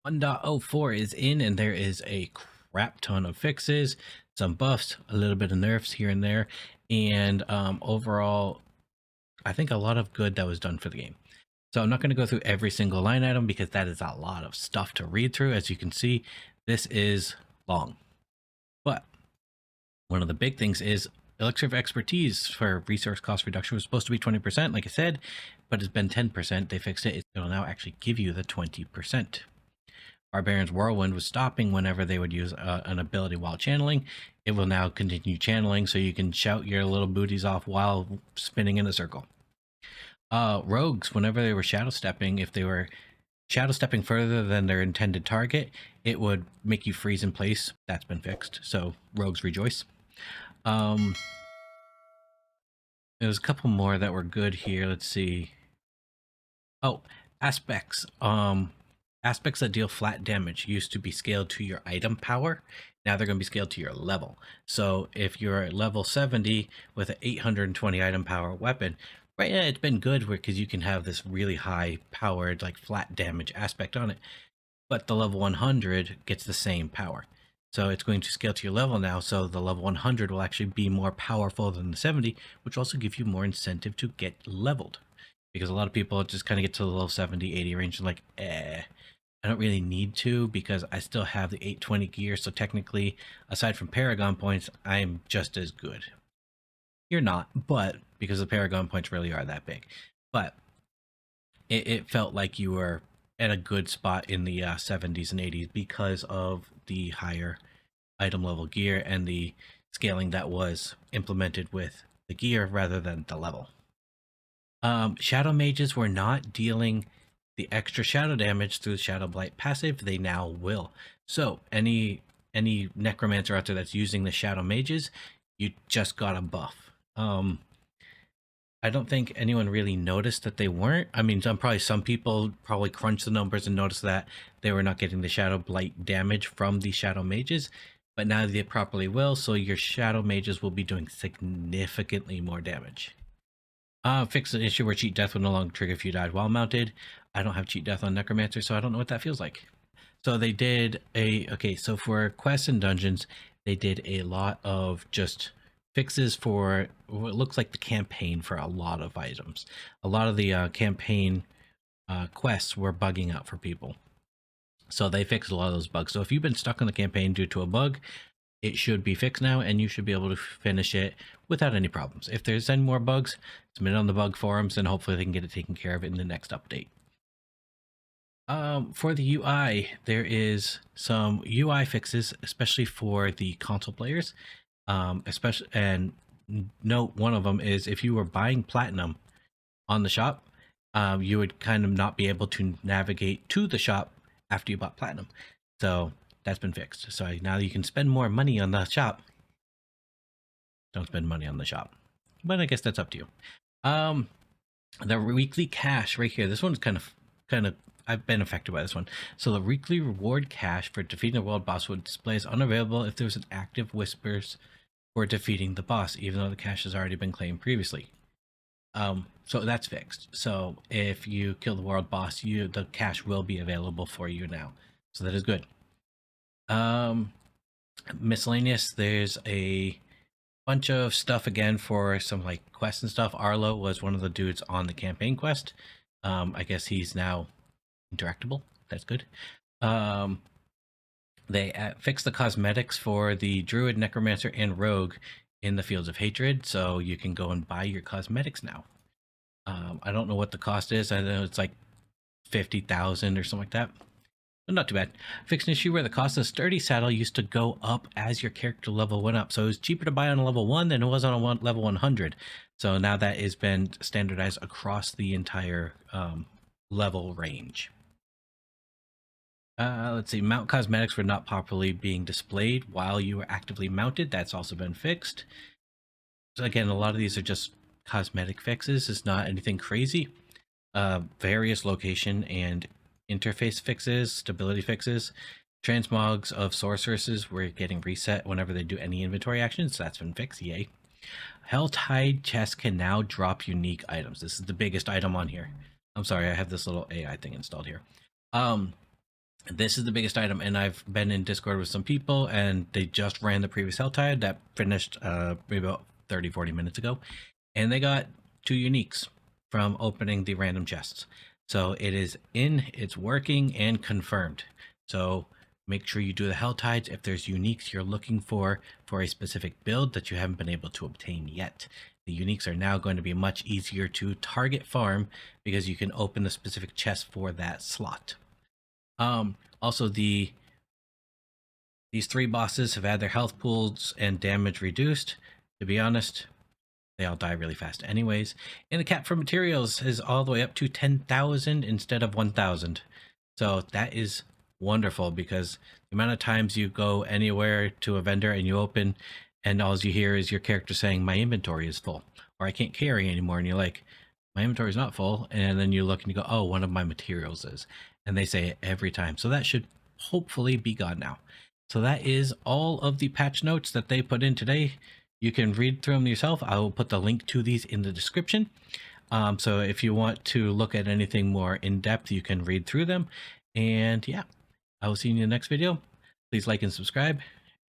1.04 is in, and there is a crap ton of fixes, some buffs, a little bit of nerfs here and there, and overall, I think a lot of good that was done for the game. So I'm not going to go through every single line item because that is a lot of stuff to read through. As you can see, this is long. But one of the big things is Elixir of Expertise for resource cost reduction was supposed to be 20%, like I said, but it's been 10%. They fixed it. It'll now actually give you the 20%. Barbarian's Whirlwind was stopping whenever they would use an ability while channeling. It will now continue channeling, so you can shout your little booties off while spinning in a circle. Rogues, whenever they were shadow stepping, if they were shadow stepping further than their intended target, it would make you freeze in place. That's been fixed, so rogues rejoice. There's a couple more that were good here. Let's see. Oh, aspects. Aspects that deal flat damage used to be scaled to your item power. Now they're going to be scaled to your level. So if you're at level 70 with an 820 item power weapon, right now it's been good because you can have this really high powered, like flat damage aspect on it. But the level 100 gets the same power. So it's going to scale to your level now. So the level 100 will actually be more powerful than the 70, which also gives you more incentive to get leveled. Because a lot of people just kind of get to the level 70, 80 range and like, I don't really need to because I still have the 820 gear. So technically, aside from Paragon points, I'm just as good. You're not, but because the Paragon points really are that big. But it felt like you were at a good spot in the 70s and 80s because of the higher item level gear and the scaling that was implemented with the gear rather than the level. Shadow mages were not dealing the extra shadow damage through the Shadow Blight passive. They now will. So any necromancer out there that's using the shadow mages, you just got a buff. I don't think anyone really noticed that they weren't. I mean, probably some people probably crunched the numbers and noticed that they were not getting the Shadow Blight damage from the shadow mages, but now they properly will. So your shadow mages will be doing significantly more damage. Fix an issue where cheat death would no longer trigger if you died while mounted. I don't have cheat death on Necromancer, so I don't know what that feels like. So they did so for quests and dungeons, they did a lot of just fixes for what looks like the campaign for a lot of items. A lot of the campaign quests were bugging out for people. So they fixed a lot of those bugs. So if you've been stuck on the campaign due to a bug, it should be fixed now, and you should be able to finish it without any problems. If there's any more bugs, submit it on the bug forums, and hopefully they can get it taken care of in the next update. For the UI, there is some UI fixes, especially for the console players. Especially, and note one of them is if you were buying platinum on the shop, you would kind of not be able to navigate to the shop after you bought platinum. So that's been fixed. So now you can spend more money on the shop. Don't spend money on the shop, but I guess that's up to you. The weekly cash right here. This one's kind of I've been affected by this one. So the weekly reward cash for defeating the world boss would display as unavailable if there was an active whispers for defeating the boss, even though the cash has already been claimed previously. So that's fixed. So if you kill the world boss, the cash will be available for you now. So that is good. Miscellaneous, there's a bunch of stuff again for some like quests and stuff. Arlo was one of the dudes on the campaign quest. I guess he's now interactable. That's good. They fixed the cosmetics for the druid, necromancer, and rogue in the fields of hatred, so you can go and buy your cosmetics now. I don't know what the cost is. I know it's like 50,000 or something like that. But not too bad. Fixed an issue where the cost of sturdy saddle used to go up as your character level went up. So it was cheaper to buy on a level 1 than it was on a level 100. So now that has been standardized across the entire level range. Let's see, mount cosmetics were not properly being displayed while you were actively mounted. That's also been fixed. So again, a lot of these are just cosmetic fixes. It's not anything crazy. Various location and interface fixes, stability fixes. Transmogs of sorceresses were getting reset whenever they do any inventory actions. So that's been fixed. Yay. Helltide chests can now drop unique items. This is the biggest item on here. I'm sorry, I have this little AI thing installed here. This is the biggest item, and I've been in Discord with some people, and they just ran the previous Helltide that finished maybe about 30-40 minutes ago, and they got 2 uniques from opening the random chests. So it is in, it's working, and confirmed. So make sure you do the Helltides if there's uniques you're looking for a specific build that you haven't been able to obtain yet. The uniques are now going to be much easier to target farm because you can open the specific chest for that slot. Also, these 3 bosses have had their health pools and damage reduced. To be honest, they all die really fast anyways. And the cap for materials is all the way up to 10,000 instead of 1,000. So that is wonderful, because the amount of times you go anywhere to a vendor and you open and all you hear is your character saying, my inventory is full, or I can't carry anymore. And you're like, my inventory is not full. And then you look and you go, oh, one of my materials is. And they say it every time. So that should hopefully be gone now. So that is all of the patch notes that they put in today. You can read through them yourself. I will put the link to these in the description. So if you want to look at anything more in depth, you can read through them. And yeah, I will see you in the next video. Please like and subscribe.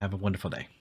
Have a wonderful day.